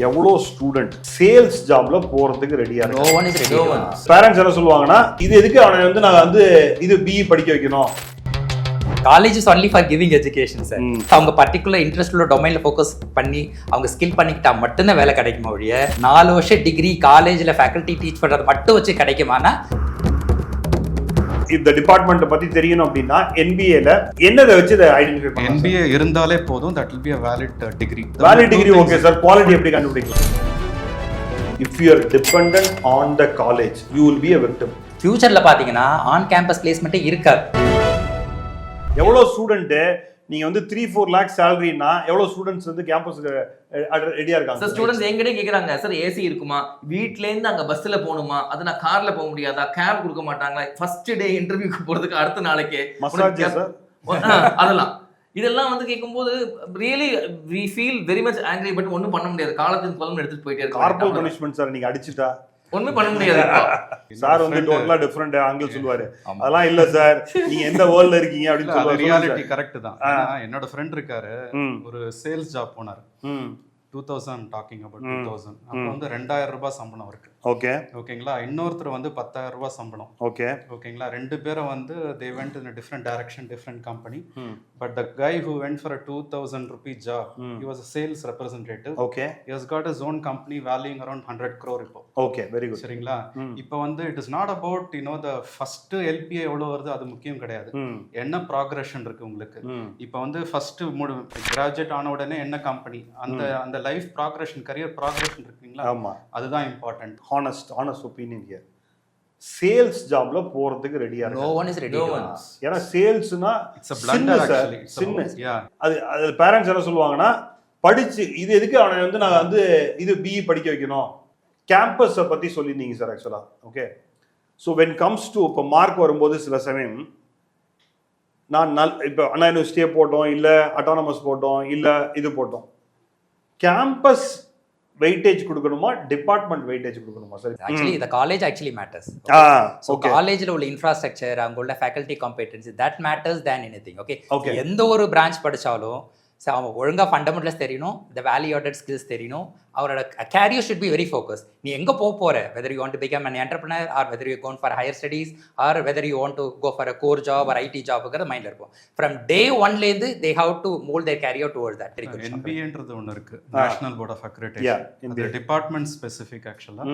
எவ்வளோ student sales ஜாப்ல போறதுக்கு ரெடியா No one is ready. Parents என்ன சொல்லுவாங்கன்னா இது எதுக்கு அவனை வந்து நான் வந்து இது பிஇ படிக்க வைக்கணும். College is only for giving education, sir. அவங்க பர்டிகுலர் இன்ட்ரெஸ்ட் உள்ள டொமைன்ல ஃபோக்கஸ் பண்ணி அவங்க ஸ்கில் பண்ணிக்கிட்டா மட்டும்தான் வேலை கிடைக்குமா ஒழிய 4 வருஷம் டிகிரி காலேஜ்ல ஃபேக்கல்டி டீச் பண்றது மட்டும் வச்சு கிடைக்குமானா இந்த டிபார்ட்மெண்ட் பத்தி தெரியணும் அப்படின்னா என்பிஏல என்னதை வச்சு இதை ஐடென்டிஃபை பண்ணலாம். என்பிஏ இருந்தாலே போதும், that will be a valid degree. Valid degree okay sir, quality எப்படி கண்டுபிடிக்கலாம்? If you are dependent on the college, you will be a victim. ஃபியூச்சர்ல பாத்தீங்கன்னா ஆன் கேம்பஸ் பிளேஸ்மெண்ட்டே இருக்காது. எவ்வளோ ஸ்டூடெண்ட்டு நீங்க வந்து 3-4 லேக் சேலரினா எவ்வளோ ஸ்டூடெண்ட்ஸ் வந்து கேம்பஸ்க்கு ரெடியா இருக்காங்க? சார் ஸ்டூடெண்ட்ஸ் எங்கிட்ட கேட்குறாங்க, சார் ஏசி இருக்குமா, வீட்லேருந்து அங்கே பஸ்ஸில் போகணுமா, அது நான் காரில் போக முடியாதா, கேப் கொடுக்க மாட்டாங்களா, ஃபர்ஸ்ட் டே இன்டர்வியூக்கு போகிறதுக்கு அடுத்த நாளைக்கே மசாஜ் சார் அதெல்லாம் இதெல்லாம் வந்து கேட்கும்போது really we feel very much angry. But ஒன்றும் பண்ண முடியாது, காலத்துக்கு குழம்பு எடுத்துட்டு போயிட்டே இருக்கு. கார்பல் பனிஷ்மெண்ட் சார், நீங்க அடிச்சுட்டா ஒண்ணுமே பண்ண முடியாது. சார் வந்து டோட்டலா டிஃபரெண்ட் ஆங்கிள் சொல்லுவாரு. அதெல்லாம் இல்ல சார், நீங்க எந்த வேர்ல்ட்ல இருக்கீங்க அப்படின்னு சொல்லுவாரு. ரியாலிட்டி கரெக்ட் தான். என்னோட ஃப்ரெண்ட் இருக்காரு, ஒரு சேல்ஸ் ஜாப் போனாரு. 2000 டாக்கிங் அபவுட் 2000. அப்போ வந்து 2000 ரூபாய் சம்பளம் இருக்கு. ஓகே ஓகேங்களா. இன்னொருத்தர் வந்து 10000 ரூபாய் சம்பளம். ஓகே ஓகேங்களா. ரெண்டு பேரும் வந்து they went in a different direction, different company. But the guy who went for a 2000 rupee job, he was a sales representative. Okay he has got his own company valuing around 100 crore இப்போ. Okay very good. சரிங்களா. இப்போ வந்து it is not about the first LPA எவ்வளவு வருது அது முக்கியம் கிடையாது. என்ன ப்ராக்ரஷன் இருக்கு உங்களுக்கு. இப்போ வந்து ஃபர்ஸ்ட் கிராஜுவேட் ஆன உடனே என்ன கம்பெனி, அந்த லைஃப் ப்ராக்ரஷன், கரியர் ப்ராக்ரஷன் இருக்குங்களா. ஆமா, அதுதான் important. honest opinion here. Sales ஜாப்ல போறதுக்கு ரெடியா இருக்கு. No one is ready. ஏன்னா சேல்ஸ்னா it's a blunder actually. அது பேரண்ட்ஸ் என்ன சொல்லுவாங்கன்னா, படிச்சு இது எதுக்கு அவனை வந்து நான் வந்து இது பிஇ படிக்க வைக்கணும். கேம்பஸை பத்தி சொல்லியிருந்தீங்க சார் ஆக்சுவலா. Okay, so when comes to இப்போ மார்க் வரும்போது சில சமயம் நான் இப்போ அண்ணா யூனிவர்சிட்டியே போட்டோம், இல்லை அட்டானமஸ் போட்டோம், இல்லை இது போட்டோம், கேம்பஸ் வெயிட்டேஜ் கொடுக்கணுமா டிபார்ட்மெண்ட் வெயிட்டேஜ் கொடுக்கணுமா sir? Actually the college actually matters. So காலேஜ்ல உள்ள இன்ஃப்ராஸ்ட்ரக்சர், அங்க உள்ள faculty competency, that matters than anything. Okay, எந்த ஒரு பிரான்ச் படிச்சாலும் அவன் ஒழுங்கா ஃபண்டமெண்டல்ஸ் தெரியணும், the value added skills தெரியணும். அவரோட career should be very focused. நீ எங்க போற, whether you want to become an entrepreneur or whether you going for higher studies or whether you want to go for a core job or IT job ங்கற மைண்ட்ல இருக்கும். From day 1 ல இருந்து they have to mold their career towards that. NBA ன்றது ஒன்னு இருக்கு, National Board of Accreditation. அது department specific ஆக்சுவலா.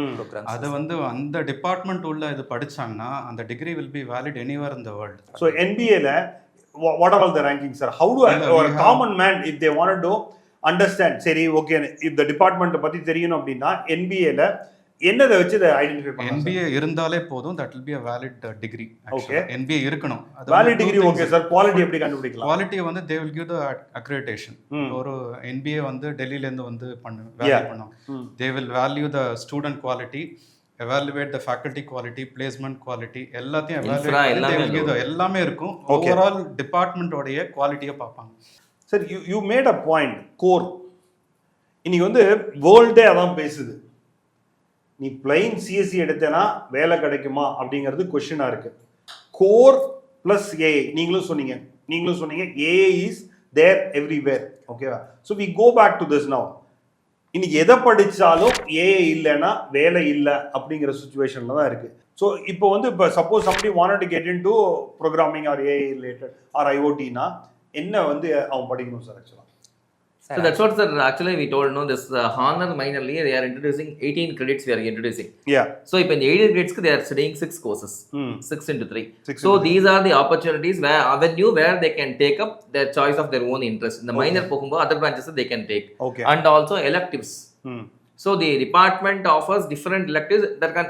அது வந்து அந்த டிபார்ட்மெண்ட் உள்ள இது படிச்சாங்கன்னா அந்த degree will be valid anywhere in the world. So NBA ல what are all the rankings sir? How do a common man, if they wanted to understand, சரி ஓகே if the department பத்தி தெரியணும் அப்படின்னா NBA ல என்னதை வச்சு இதை identify பண்ணலாம்? NBA இருந்தாலே போதும், that will be a valid degree. Okay, NBA இருக்கணும். valid degree. Okay sir, quality எப்படி கண்டுபிடிக்கலாம்? குவாலிட்டி வந்து they will give the accreditation. ஒரு NBA வந்து டெல்லில இருந்து வந்து வேல்யூ பண்ணும். They will value the student quality, evaluate the faculty quality, placement quality, எல்லாத்தையும் evaluate எல்லாமே இருக்கும். ஓவரால் டிபார்ட்மெண்ட் உடைய குவாலிட்டியை பார்ப்பாங்க. Sir you made a point, core. இன்னைக்கு வந்து வேர்ல்டே அதான் பேசுது. நீ பிளைன் சிஎஸ்சி எடுத்தேன்னா வேலை கிடைக்குமா அப்படிங்கிறது கொஸ்டினா இருக்கு. கோர் பிளஸ் ஏஐ, நீங்களும் சொன்னீங்க ஏஐ இஸ் தேர் எவ்ரிவேர். ஓகேவா? So we go back to this now. இன்னைக்கு எதை படிச்சாலும் ஏஐ இல்லைன்னா வேலை இல்லை அப்படிங்கிற சுச்சுவேஷன்ல தான் இருக்கு. ஸோ இப்போ வந்து இப்போ suppose somebody wanted to get into programming or AI related or IoT னா என்ன வந்து அவன் படிக்கணும் சார் ஆக்சுவலா? So that's what sir actually we told this honor minorly they are introducing 18 credits we are introducing. Yeah. So if in the 18 credits they are studying 6 courses. 6 into 3. So these are the opportunities where avenue where they can take up their choice of their own interest. In the minor pokumbo other branches they can take. Okay. And also electives. So the department offers different electives.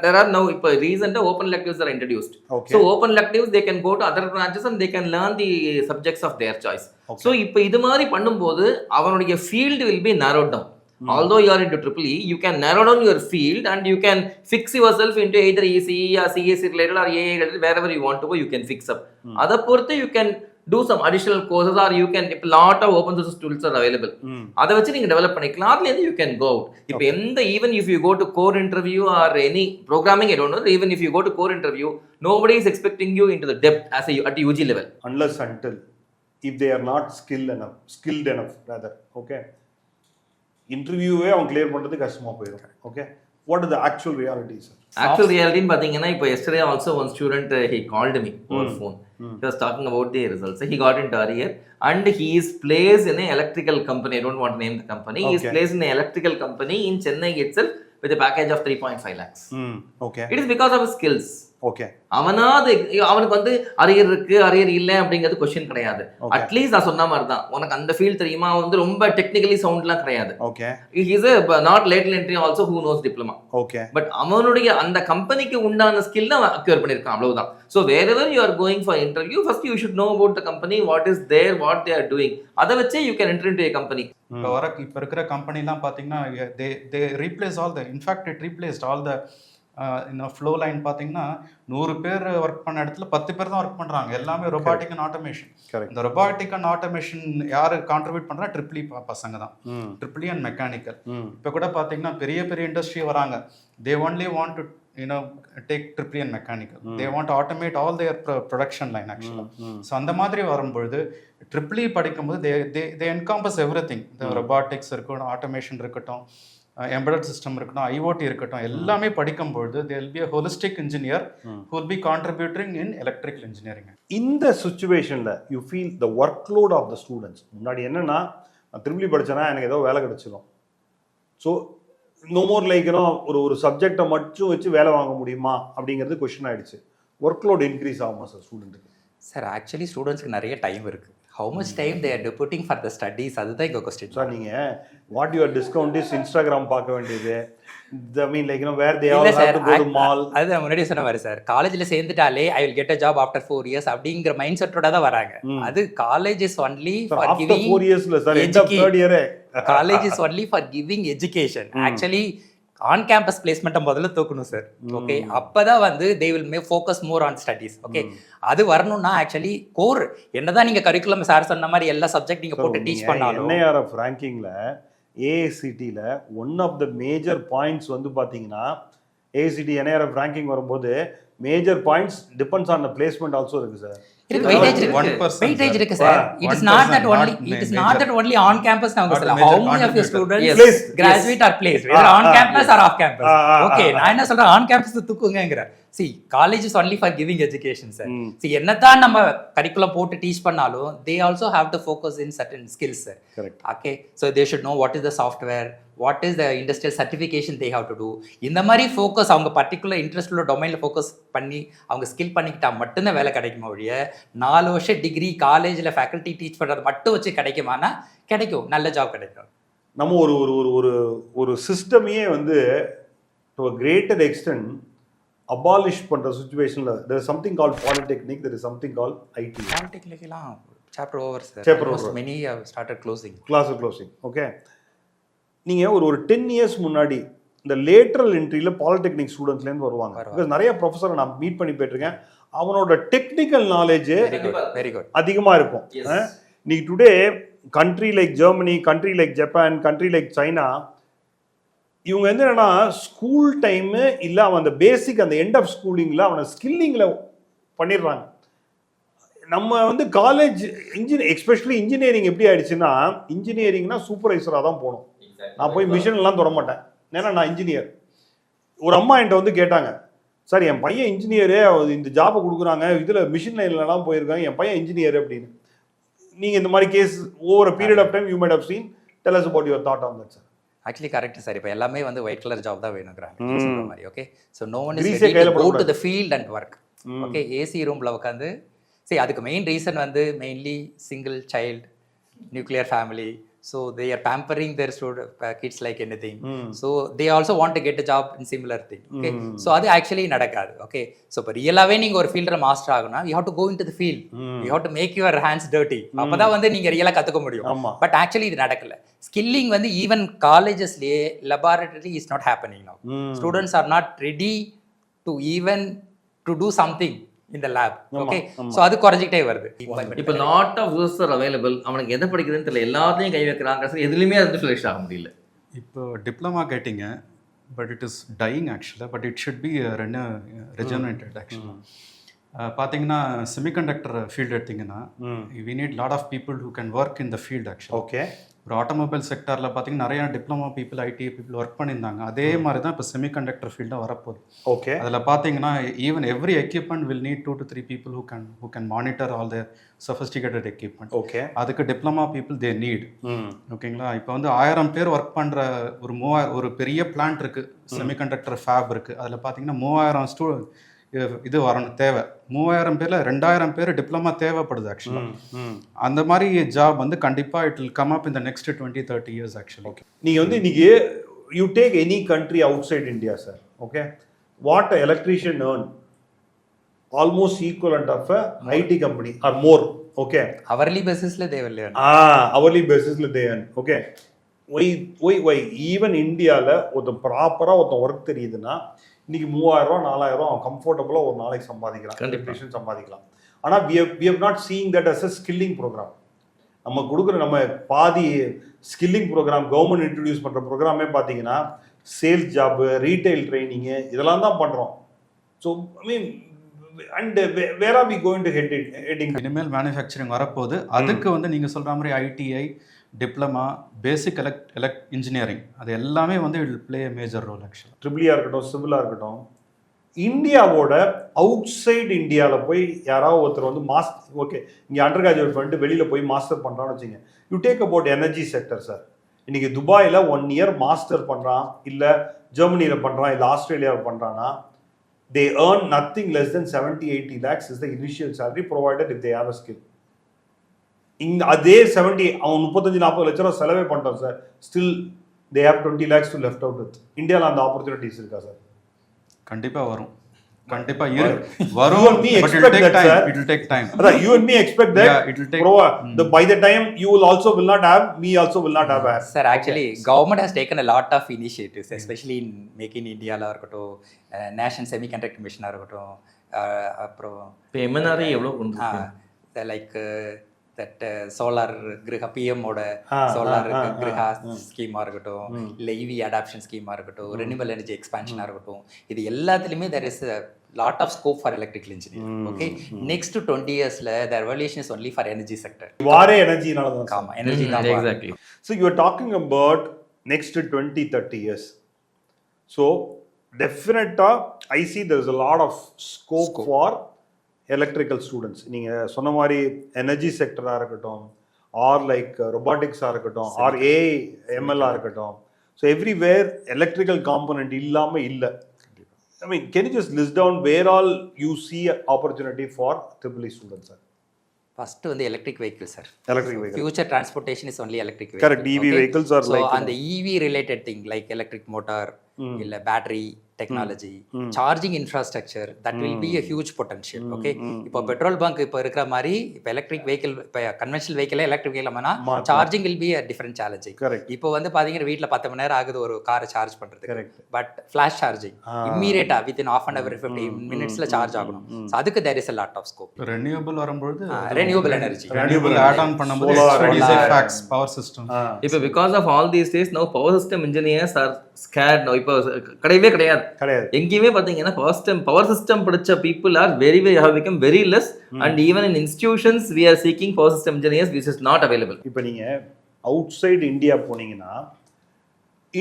There are now recent open electives are introduced. Okay. So open electives they can go to other branches and they can learn the subjects of their choice. Okay. So இப்போ இது மாதிரி பண்ணும்போது அவனுடைய field will be narrowed down. Although you are into EEE, you can narrow down your field and you can fix yourself into either ECE or CSE related or AA related, wherever you want to go you can fix up. அதை பொறுத்து you can do some additional courses or you can, if lot of open source tools are available, அதை வச்சு நீங்க develop பண்ணிக்கலாம். அதுல இருந்து you can go out. இப்போ எந்த even if you go to core interview or any programming I don't know, even if you go to core interview nobody is expecting you into the depth as at UG level unless until if they are not skilled enough rather. Okay, இன்டர்வியூவே அவன் clear பண்ணுறது கஷ்டமாக போயிடும். Okay, what is the actual reality sir? Actual ரியாலிட்டின்னு பார்த்தீங்கன்னா, இப்போ yesterday also one student he called me over phone. He was talking about the results. He got into arrear and he is placed in an electrical company. I don't want to name the company. He is placed in an electrical company in Chennai itself with a package of 3.5 lakhs. Okay. It is because of his skills. Okay, அவனுக்கு வந்து arrear இருக்கு arrear இல்லை அப்படிங்கிறது question கிடையாது. At least நான் சொன்ன மாதிரி தான், உனக்கு அந்த ஃபீல்ட் தெரியுமா, வந்து ரொம்ப டெக்னிக்கலி சவுண்ட்லாம் கிடையாது. Okay, is not lateral entry also who knows diploma. Okay, but அவனுடைய அந்த கம்பெனிக்கு உண்டான ஸ்கில் தான் அக்யூர் பண்ணியிருக்கான், அவ்வளவுதான். So whatever you are going for interview, first you should know about the company, what is there, what they are doing. அதை வச்சே you can enter into a company. இப்போ இருக்கிற கம்பெனிலாம் பார்த்தீங்கன்னா they replace all the, in fact it replaced all the flow line. பார்த்தீங்கன்னா 100 பேர் work பண்ண இடத்துல 10 பேர் தான் ஒர்க் பண்ணுறாங்க. எல்லாமே ரொபாட்டிக் அண்ட் ஆட்டோமேஷன். இந்த ரொபாட்டிக் அண்ட் ஆட்டோமேஷன் யார் கான்ட்ரிபியூட் பண்ணுறா? ட்ரிபிள் பசங்க தான், ட்ரிபிள் அண்ட் மெக்கானிக்கல். இப்போ கூட பார்த்தீங்கன்னா பெரிய பெரிய இண்டஸ்ட்ரி வராங்க, they only want to take triple and mechanical, they want to automate all their production line ஆக்சுவலாக. ஸோ அந்த மாதிரி வரும்பொழுது ட்ரிபிள் படிக்கும்போது தே என்காம்பஸ் எவ்ரி திங். இந்த ரொபாட்டிக்ஸ் இருக்கட்டும், ஆட்டோமேஷன் இருக்கட்டும், எம்பெடட் சிஸ்டம் இருக்கட்டும், ஐஓடி இருக்கட்டும், எல்லாமே படிக்கும்பொழுது there will be a holistic engineer who will be contributing in electrical engineering. இந்த சுச்சுவேஷனில் you feel the work load of the students. முன்னாடி என்னன்னா, நான் திரும்பி படித்தேன்னா எனக்கு ஏதோ வேலை கிடச்சிடும், ஸோ நோ மோர் லைக்கணும் ஒரு சப்ஜெக்டை மட்டும் வச்சு வேலை வாங்க முடியுமா அப்படிங்கிறது கொஸ்டின் ஆகிடுச்சு. ஒர்க் லோட் இன்க்ரீஸ் ஆகுமா சார் ஸ்டூடெண்ட்டுக்கு? சார் ஆக்சுவலி ஸ்டூடெண்ட்ஸ்க்கு நிறைய டைம் இருக்குது. How much time they are devoting for the studies, அதுதான் எங்கள் கொஸ்டின். சார் நீங்கள் what your discount is Instagram பார்க்க வேண்டியது, I mean like where they all have to go to mall. அது முன்னாடியே சொன்ன மாதிரி சார், காலேஜில் சேர்ந்துட்டாலே I will get a job after 4 years அப்படிங்கிற மைண்ட் செட்டோட தான் வராங்க. அது college is only for giving 4 yearsல சார், எண்ட் ஆஃப் தேர்ட் இயரே college is only for giving education. Actually on campus பிளேஸ்மெண்ட்டை முதல்ல தூக்கணும் சார். ஓகே, அப்பதான் வந்து they will May focus more on studies. Okay, அது வரணும்னா ஆக்சுவலி கோர் என்னதான் நீங்க கரிக்குலம் சார் சொன்ன மாதிரி எல்லா சப்ஜெக்ட் நீங்க போட்டு டீச் பண்ணாலும் NIRF ரேங்கிங்ல AICTல one of the major points வந்து பாத்தீங்கன்னா, AICT NIRF ரேங்கிங் வரும்போது major points depends on the placement also இருக்கு சார். வெயிட்டேஜ் இருக்கு sir. It is not that only on campus நாங்க சொல்ல, how many of your students graduate or placed whether on campus or off campus. Okay, நான் என்ன சொல்றேன், on campus தூக்குங்கங்கற. See, college is only for giving education sir. See, என்னதான் நம்ம curriculum போட்டு teach பண்ணாலும் they also have to focus in certain skills sir. Correct. Okay, so they should know what is the software, what is the industrial certification they have to do. இந்த மாதிரி focus அவங்க particular interest உள்ள டொமைனில் focus பண்ணி அவங்க skill பண்ணிக்கிட்டா மட்டும்தான் வேலை கிடைக்குமா ஒழிய 4 வருஷம் டிகிரி காலேஜில் ஃபேக்கல்ட்டி டீச் பண்ணுறது மட்டும் வச்சு கிடைக்குமானா கிடைக்கும், நல்ல ஜாப் கிடைக்கும். நம்ம ஒரு ஒரு ஒரு ஒரு சிஸ்டமையே வந்து to a greater extend abolish பண்ணுற சுச்சுவேஷனில் there is something called polytechnic, there is something called IT. பாலிடெக்னிக்லாம் chapter over sir. Chapter over. Many have started closing. Class closing. Okay, நீங்கள் ஒரு 10 years முன்னாடி இந்த லேட்ரல் என்ட்ரியில் பாலிடெக்னிக் ஸ்டூடெண்ட்ஸ்லேருந்து வருவாங்க. பிகாஸ் நிறைய ப்ரொஃபஸரை நான் மீட் பண்ணி போயிட்டுருக்கேன், அவனோட டெக்னிக்கல் நாலேஜ் வெரி குட் அதிகமாக இருக்கும். நீ today country like Germany, country like Japan, country like China, இவங்க வந்து என்னன்னா ஸ்கூல் டைமு இல்லை அவன் அந்த பேசிக் அந்த எண்ட் ஆஃப் ஸ்கூலிங்கில் அவனை ஸ்கில்லிங்கில் பண்ணிடுறாங்க. நம்ம வந்து காலேஜ் எஸ்பெஷலி இன்ஜினியரிங் எப்படி ஆயிடுச்சுன்னா, இன்ஜினியரிங்னா சூப்பர்வைசராக தான் போகணும். நான் போய் மிஷின்லாம் தொட மாட்டேன், ஏன்னா நான் இன்ஜினியர். ஒரு அம்மா என்கிட்ட வந்து கேட்டாங்க, சார் என் பையன் இன்ஜினியரு, இந்த ஜாபை கொடுக்குறாங்க, இதில் மிஷின் லைன்லலாம் போயிருக்காங்க, என் பையன் இன்ஜினியர் அப்படின்னு. நீங்கள் இந்த மாதிரி case over a period of time you might have seen. Tell us about your thought on that sir. Actually correct sir. இப்போ எல்லாமே வந்து ஒயிட் கலர் ஜாப் தான் வேணுங்கிறாங்க சொல்ற மாதிரி. Okay, so no one is ready to go to the field and work. Okay, AC ரூம்ல உட்காந்து சரி, அதுக்கு மெயின் ரீசன் வந்து mainly single child nuclear family. So they are pampering their kids like any thing. So they also want to get a job in similar thing. Okay, so அது actually நடக்காது. Okay, so இப்போ ரியலாகவே நீங்கள் ஒரு ஃபீல்டில் master ஆகணும்னா you have to go in to the field, you have to make your hands dirty. அப்போ தான் வந்து நீங்கள் ரியலாக கற்றுக்க முடியும். பட் ஆக்சுவலி இது நடக்கல. ஸ்கில்லிங் வந்து ஈவன் காலேஜஸ்லேயே laboratory is not happening now. Students are not ready to even to do something in the lab. Okay, so அது குறைஞ்சிட்டே வருது. இப்போ lot of resource are available. அவனுக்கு எதை படிக்கிறதுன்னு தெரியல, எல்லாத்தையும் கை வைக்கிறாங்க சார், எதுலையுமே அது ஃபினிஷ் ஆக முடியல. இப்போ டிப்ளமா கேட்டிங்க, பட் இட் இஸ் டையிங் ஆக்சுவலாக, but it should be regenerated ஆக்சுவலாக. பார்த்தீங்கன்னா செமிகண்டக்டர் ஃபீல்டு எடுத்திங்கன்னா we need lot of people who can work in the field ஆக்சுவலாக. ஓகே, ஒரு ஆட்டோமொபைல் செக்டாரில் பார்த்தீங்கன்னா நிறையா diploma people IT people work பண்ணியிருந்தாங்க. அதே மாதிரி தான் இப்போ செமிகண்டக்டர் ஃபீல்டாக வரப்போகுது. ஓகே. அதில் பார்த்தீங்கன்னா even every equipment will NEET 2 to 3 people who can monitor all the sophisticated equipment. Okay. அதுக்கு டிப்ளமா பீப்புள் தே நீட். ஓகேங்களா? இப்போ வந்து 1000 பேர் ஒர்க் பண்ணுற ஒரு பெரிய பிளான்ட் இருக்குது, செமிகண்டக்டர் ஃபேப் இருக்குது. அதில் பார்த்தீங்கன்னா 3000 இது வரணும் தேவை. 3000 பேர்ல 2000 பேர் டிப்ளமா தேவைப்படுது ஆக்சுவலாக. அந்த மாதிரி ஜாப் வந்து கண்டிப்பாக it will come up in the next 20-30 years actually. நீங்கள் வந்து இன்னைக்கு you take any country outside India sir, okay, what a electrician earn almost equivalent of a IT company or more. Okay, hourly basisல they will earn. hourly basisல they earn. Okay, why even இந்தியாவில் ஒருத்தன் ப்ராப்பராக ஒருத்தன் work தெரியுதுன்னா இன்னைக்கு 3000 4000 அவன் கம்ஃபர்டபுளாக ஒரு நாளைக்கு சம்பாதிக்கலாம், எலக்ட்ரிஷியன் சம்பாதிக்கலாம். ஆனால் we have not seen that as a skilling program. நம்ம கொடுக்குற நம்ம பாதி ஸ்கில்லிங் ப்ரோக்ராம் கவர்மெண்ட் இன்ட்ரடியூஸ் பண்ணுற ப்ரோக்ராமே பார்த்தீங்கன்னா சேல்ஸ் ஜாப்பு, ரீட்டைல் ட்ரைனிங்கு இதெல்லாம் தான் பண்ணுறோம். So I mean and where are we going to heading? இனிமேல் மேனுஃபேக்சரிங் வரப்போகுது. அதுக்கு வந்து நீங்கள் சொல்கிற மாதிரி ஐடிஐ, டிப்ளமா, பேசிக் இன்ஜினியரிங் அது எல்லாமே வந்து it will play a major role ஆக்சுவலாக. ட்ரிபிளியாக இருக்கட்டும், சிவிலாக இருக்கட்டும், இந்தியாவோட அவுட் சைடு இந்தியாவில் போய் யாராவது ஒருத்தர் வந்து ஓகே இங்கே அண்டர் கிராஜுவேட் பண்ணிட்டு வெளியில் போய் மாஸ்டர் பண்ணுறான்னு வச்சுங்க. You take about energy sector sir. இன்னைக்கு துபாயில் 1 year மாஸ்டர் பண்ணுறான், இல்லை ஜெர்மனியில் பண்ணுறான், இல்லை ஆஸ்திரேலியாவில் பண்ணுறான்னா they earn nothing less than 70-80 lakhs is the initial salary provided if they have a skill. அதே 70 அவன் 35-40 லட்ச ரூபா செலவே பண்ணிட்டான் sir, still they have 20 lakhs to left out with. இந்தியாவில் அந்த ஆப்பர்ச்சுனிட்டிஸ் இருக்கா சார்? கண்டிப்பாக வரும், கண்டிப்பாக வரும். But it will take time. You and me expect that. Yeah, it will take. By the time you will not have, me also will not have. Sir, actually, government has taken a lot of initiatives, especially in Make in India la irukattum, National Semiconductor Mission irukattum, apro MNRE evlo kondu like that solar griha PM oda solar griha scheme irukattum, illa EV adoption scheme irukattum, renewable energy expansion irukattum, idu ellathillume there is a lot of scope for electrical engineering. Okay, next to 20 years la the revolution is only for energy sector. Vaare energy nala dhaan. Kama energy da exactly. So you are talking about next 20-30 years. So definitely I see there is a lot of scope for electrical students. நீங்கள் சொன்ன மாதிரி energy செக்டராக இருக்கட்டும், R like ரொபாட்டிக்ஸாக இருக்கட்டும், R AI எம்எல்லாக இருக்கட்டும். So everywhere electrical component இல்லாமல் இல்லை. I mean can you just list down where all you see opportunity for triple E students sir? First வந்து electric vehicle sir. Electric vehicle, future transportation is only electric vehicle. Correct. EV vehicles are like அந்த EV related thing like electric motor இல்ல battery technology, charging infrastructure, that will be a huge potential. Okay, இப்போ petrol bunk இப்போ இருக்கிற மாதிரி இப்போ electric vehicle, இப்போ conventional vehicle electric vehicle ஆனா charging will be a different challenging. இப்போ வந்து பாத்தீங்கன்னா வீட்டில் 10 மணி நேரம் ஆகுது ஒரு காரை சார்ஜ் பண்றதுக்கு. பட் ஃபிளாஷ் சார்ஜிங் இம்மீடியட்டா within half an hour 15 minutesல சார்ஜ் ஆகணும். ஸோ அதுக்கு there is a lot of scope. Renewable வரும்போது renewable energy, renewable add on பண்ணும்போது ஃபேக்ஸ் பவர் சிஸ்டம். இப்போ because of all these days now power system engineers are scared. இப்போ கிடையவே கிடையாது. எங்கேயுமே பார்த்தீங்கன்னா பவர் சிஸ்டம் படிச்ச people are very have become very less, and even in institutions we are seeking power system engineers which is not available. இப்போ நீங்க out side India போனீங்கன்னா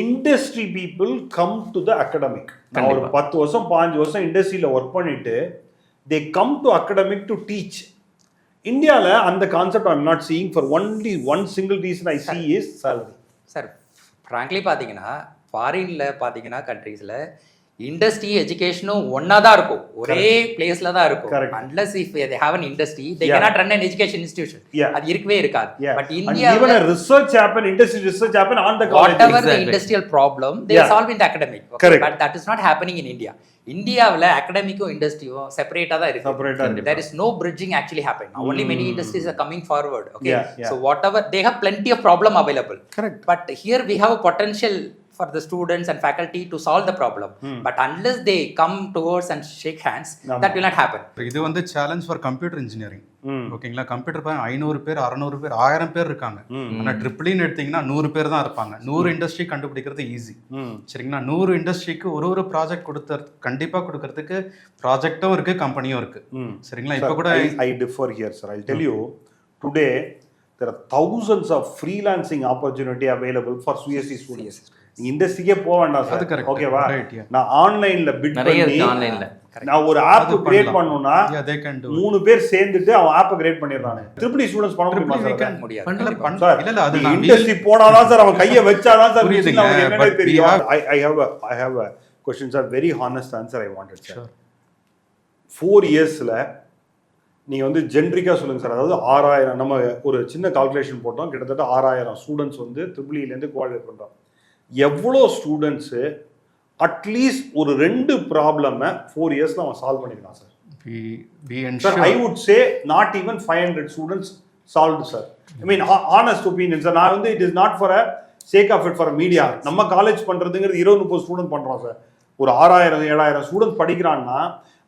industry people come to the academic. நான் ஒரு 10 வருஷம் 15 வருஷம் இண்டஸ்ட்ரியில் work பண்ணிட்டு they come to academic to teach. இந்தியாவில் அந்த concept I am not seeing for only one single reason I C is salary. Sir frankly பார்த்தீங்கன்னா ஃபாரின்ல பார்த்தீங்கன்னா கண்ட்ரீஸில் இண்டஸ்ட்ரி எஜுகேஷனும் ஒன்னா தான் இருக்கும், ஒரே பிளேஸ்ல தான் இருக்கும். Unless if they have an industry they cannot run an education institution. அது இருக்கவே இருக்காது. But India even a research happen, industry research happen on the college. Whatever the industrial problem they solve in the academic. Okay, but that is not happening in India. இந்தியாவில் அகடமிக்கும் இண்டஸ்ட்ரியும் செப்பரேட்டா தான் இருக்கு. There is no bridging actually happening. Only many industries are coming forward. Okay, so whatever they have plenty of problem available. Correct. But here we have a potential for the students and faculty to solve the problem. But unless they come towards and shake hands, that will not happen. இது வந்து challenge for computer engineering. ஓகேங்களா, computer 500 பேர் 600 பேர் 1000 பேர் இருக்காங்க. ஆனால் ட்ரிபிள்இன்னு எடுத்தீங்கன்னா 100 பேர் தான் இருப்பாங்க. 100 இண்டஸ்ட்ரி கண்டுபிடிக்கிறது ஈஸி. சரிங்களா, 100 இண்டஸ்ட்ரிக்கு ஒரு ப்ராஜெக்ட் கண்டிப்பாக கொடுக்கறதுக்கு ப்ராஜெக்டும் இருக்கு, கம்பெனியும் இருக்கு. சரிங்களா, இப்போ கூட I differ here, sir. I'll tell you, today there are thousands of freelancing opportunity available for CSE students. நீ இண்டஸ்ட்ரிக்கே போக வேண்டாம் சார், ஓகேவா? நான் ஆன்லைன்ல பிட் பண்ணி நான் ஒரு ஆப் கிரியேட் பண்ணனும்னா 3 பேர் சேர்ந்துட்டு அவன் ஆப் கிரியேட் பண்ணிடுறானே. ட்ரிபிள் ஸ்டூடண்ட்ஸ் பண்ண முடியுமா சார்? இல்ல அது இண்டஸ்ட்ரி போனாதான் சார், அவன் கையை வச்சாதான் சார் அவனுக்கு என்னன்னு தெரியும். I have a questions are very honest answer I wanted sir. 4 yearsல நீங்க வந்து ஜென்ரிக்கா சொல்லுங்க சார். அதாவது 6000, நம்ம ஒரு சின்ன கால்குலேஷன் போட்டோம், கிட்டத்தட்ட 6000 ஸ்டூடெண்ட்ஸ் வந்து ட்ரிபிள் இல இருந்து குவாலிஃபை பண்றோம். எவ்வளோ ஸ்டூடெண்ட்ஸ் அட்லீஸ்ட் ஒரு 2 ப்ராப்ளமை 4 இயர்ஸ்ல அவன் சால்வ் பண்ணிருக்கான் sir? Sir, I would say not even 500 students solved sir. I mean honest opinion sir. நான் வந்து it is not for a sake of it for a media. நம்ம காலேஜ் பண்றதுங்கிறது 20-30 ஸ்டூடெண்ட் பண்றோம் sir. ஒரு 6000-7000 ஸ்டூடெண்ட் படிக்கிறான்னா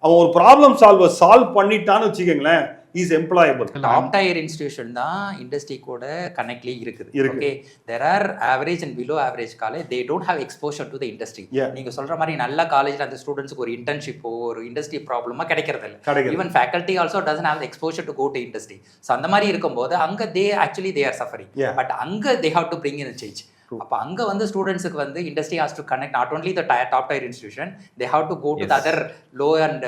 அவன் ஒரு problem solve பண்ணிட்டான்னு வச்சுக்கோங்களேன், is employable. Top tier institution தான் இண்டஸ்ட்ரி கூட கனெக்ட்லி இருக்குது. Okay, there are average and below average college, they don't have exposure to the industry. நீங்க சொல்ற மாதிரி நல்ல காலேஜ்ல அந்த ஸ்டூடெண்ட்ஸ்க்கு ஒரு இன்டர்ன்ஷிப்போ ஒரு இண்டஸ்ட்ரி ப்ராப்ளமா கிடைக்கிறது இல்லை. Even faculty also doesn't have exposure to go to industry. So அந்த மாதிரி இருக்கும்போது அங்க they actually they are suffering. But அங்க they have to bring in change. அப்போ அங்கே வந்து ஸ்டூடெண்ட்ஸுக்கு வந்து industry has to connect not only the top tier institution, they have to go to the other low and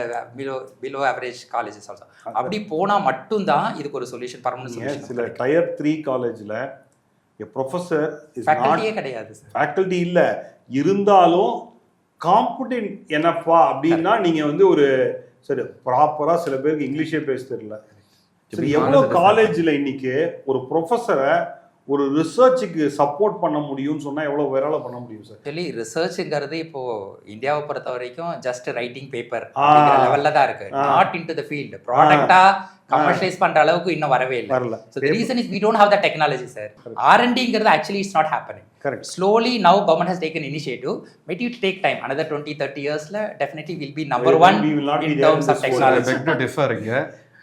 below average colleges also. அப்படி போனால் மட்டும்தான் இதுக்கு ஒரு சொல்யூஷன், பர்மனன்ட் சொல்யூஷன். சில டயர் 3 காலேஜில் ப்ரொஃபஸர் ஃபேக்கல்ட்டியே கிடையாது சார், ஃபேக்கல்ட்டி இல்லை, இருந்தாலும் காம்படென்ட் எனப்பா அப்படின்னா நீங்கள் வந்து ஒரு சரி ப்ராப்பராக சில பேருக்கு இங்கிலீஷே பேச தெரியல. சரி, எவ்வளோ காலேஜில் இன்னைக்கு ஒரு ப்ரொஃபஸரை ஒரு ரிசர்ச்சுக்கு சப்போர்ட் பண்ண முடியும்னு சொன்னா எவ்வளவு வேறால பண்ண முடியும் சார்? ஆக்சுவலி ரிசர்ச்ங்கிறது இப்போ இந்தியாவை பொறுத்த வரைக்கும் ஜஸ்ட் ரைட்டிங் பேப்பர் அப்படிங்கிற லெவல்ல தான் இருக்கு. நாட் இன்டு தி ஃபீல்ட் ப்ராடக்ட்டா கமர்ஷியலைஸ் பண்ற அளவுக்கு இன்னும் வரவே இல்லை. So the reason is we don't have the technology sir. R&Dங்கிறது actually it's not happening. Correct. Slowly now government has taken initiative. Maybe it take time. Another 20-30 yearsல definitely will be number one in terms of technology. I beg to differ இங்க.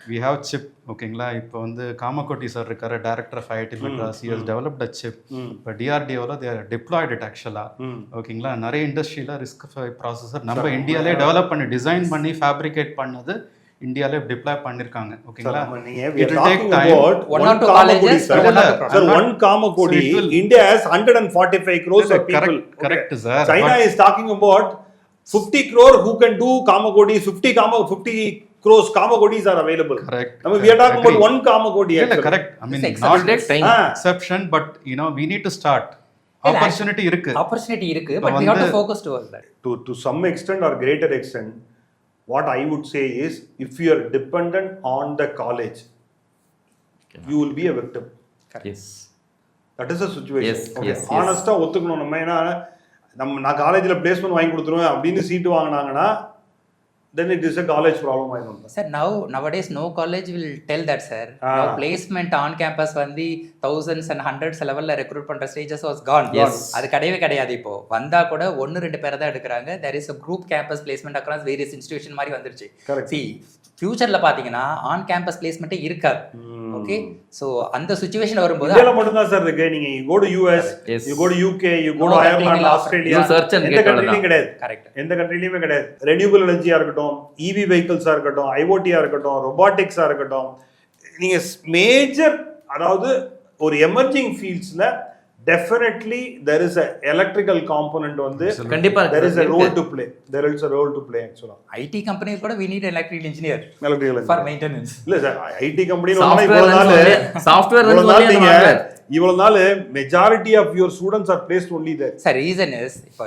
We have chip, ஓகேங்களா? இப்போ வந்து Kamakoti sir இருக்காரு, director of IIT Madras, he has developed a chip. இப்போ டிஆர்டிஓவில் they deployed it ஆக்சுவலாக, ஓகேங்களா? நிறைய இண்டஸ்ட்ரியில் ரிஸ்க் ப்ராசஸர் நம்ம இந்தியாவிலே டெவலப் பண்ணி டிசைன் பண்ணி ஃபேப்ரிகேட் பண்ணது இந்தியாவிலே டிப்ளாய் பண்ணிருக்காங்க, ஓகேங்களா? It will take time. One or two colleges, sir, one Kamakodi, India has 145 crores of people. Correct sir. China is talking about 50 crore who can do Kamakodi. 50 crores Kamakodis are available. Correct. I mean, we are talking about one Kamakodi. Correct. I mean, not exception, but you know, we need to start. Opportunity இருக்கு, but we have to focus towards that. To some extent or greater extent, what I would say is, if you are dependent on the college, you will be a victim. Yes. That is the situation. Yes, okay. yes, Honest-ஆ ஒத்துக்கணும். நம்ம ஏன்னா நான் காலேஜில் placement வாங்கி கொடுத்துருவேன் அப்படின்னு சீட்டு வாங்கினாங்கன்னா then it is a college problem. I don't know. Sir, nowadays no college will tell that sir. Now placement on campus வந்து thousands and hundreds லெவல்ல ரெக்ரூட் பண்ற stages was gone. Yes. அது கிடையாது. இப்போ வந்தா கூட 1-2 பேரை தான் எடுக்கிறாங்க. there is a group campus placement across various institution மாதிரி வந்துருச்சு. See, ஃபியூச்சர்ல பாத்தீங்கன்னா ஆன் கேம்பஸ் பிளேஸ்மெண்ட்டே இருக்காது. ஓகே, சோ அந்த சிச்சுவேஷன் வரும்போது இந்தியால மட்டும் தான் சார் இருக்கு. நீங்க you go to US, you go to UK, you go to Ireland, Australia, எந்த கண்ட்ரிலயும் கிடையாது. கரெக்ட், எந்த கண்ட்ரிலயுமே கிடையாது. ரெனியூவபிள் எனர்ஜியா இருக்கட்டும், EV vehicles-ஆ இருக்கட்டும், IoT-ஆ இருக்கட்டும், robotics-ஆ இருக்கட்டும், நீங்க மேஜர் அதாவது ஒரு emerging ஃபீல்ட்ஸ்ல definitely there is a electrical component வந்து கண்டிப்பா there is a role to play. There is a role to play actually. IT companies கூட we need electrical engineer for maintenance. இல்ல சார், IT company software இவ்வளவு நாள் majority of your students are placed only there. Sir, reason is இப்போ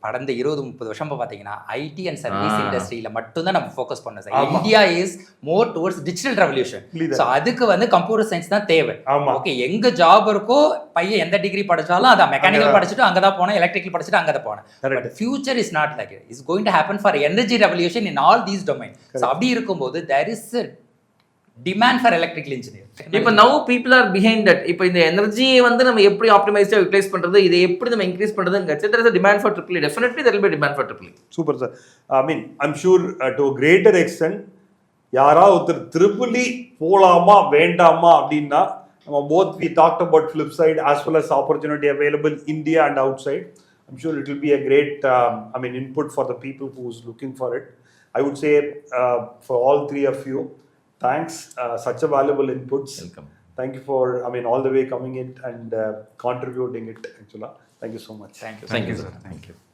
கடந்த 20-30 வருஷம் பார்த்தீங்கன்னா ID and service இண்டஸ்ட்ரியில மட்டும் தான் நம்ம ஃபோக்கஸ் பண்ணோம் sir. India is more towards digital revolution. So அதுக்கு வந்து கம்ப்யூட்டர் சயின்ஸ் தான் தேவை. ஓகே, எங்க ஜாப் இருக்கோ பையன் எந்த டிகிரி படிச்சாலும் அதான் மெக்கானிக்கல் படிச்சுட்டு அங்கே தான் போனேன், எலக்ட்ரிக்கல் படிச்சுட்டு அங்கே தான் போனேன். But future is not like it. Is going to happen for energy revolution in all these domain. So அப்படி இருக்கும்போது there is demand for electrical engineer. இப்போ now people are behind that. இப்போ இந்த எனர்ஜியை வந்து நம்ம எப்படி ஆப்டிமைஸ்டா யூட்டிலைஸ் பண்றது, இதை எப்படி நம்ம இன்க்ரீஸ் பண்றதுங்க, there is a demand for EEE. Definitely there will be a demand for EEE. Super sir. I mean, I'm sure to a greater extent யாராவது ஒருத்தர் EEE போலாமா வேண்டாமா அப்படின்னா நம்ம both we talked about flip side as well as opportunity available India and outside. I'm sure it will be a great input for the people who's looking for it. I would say for all three of you, thanks, such a valuable inputs. Welcome. Thank you for, I mean, all the way coming in and contributing it, actually. Thank you so much. Thank you. Thank you, sir. Thank you.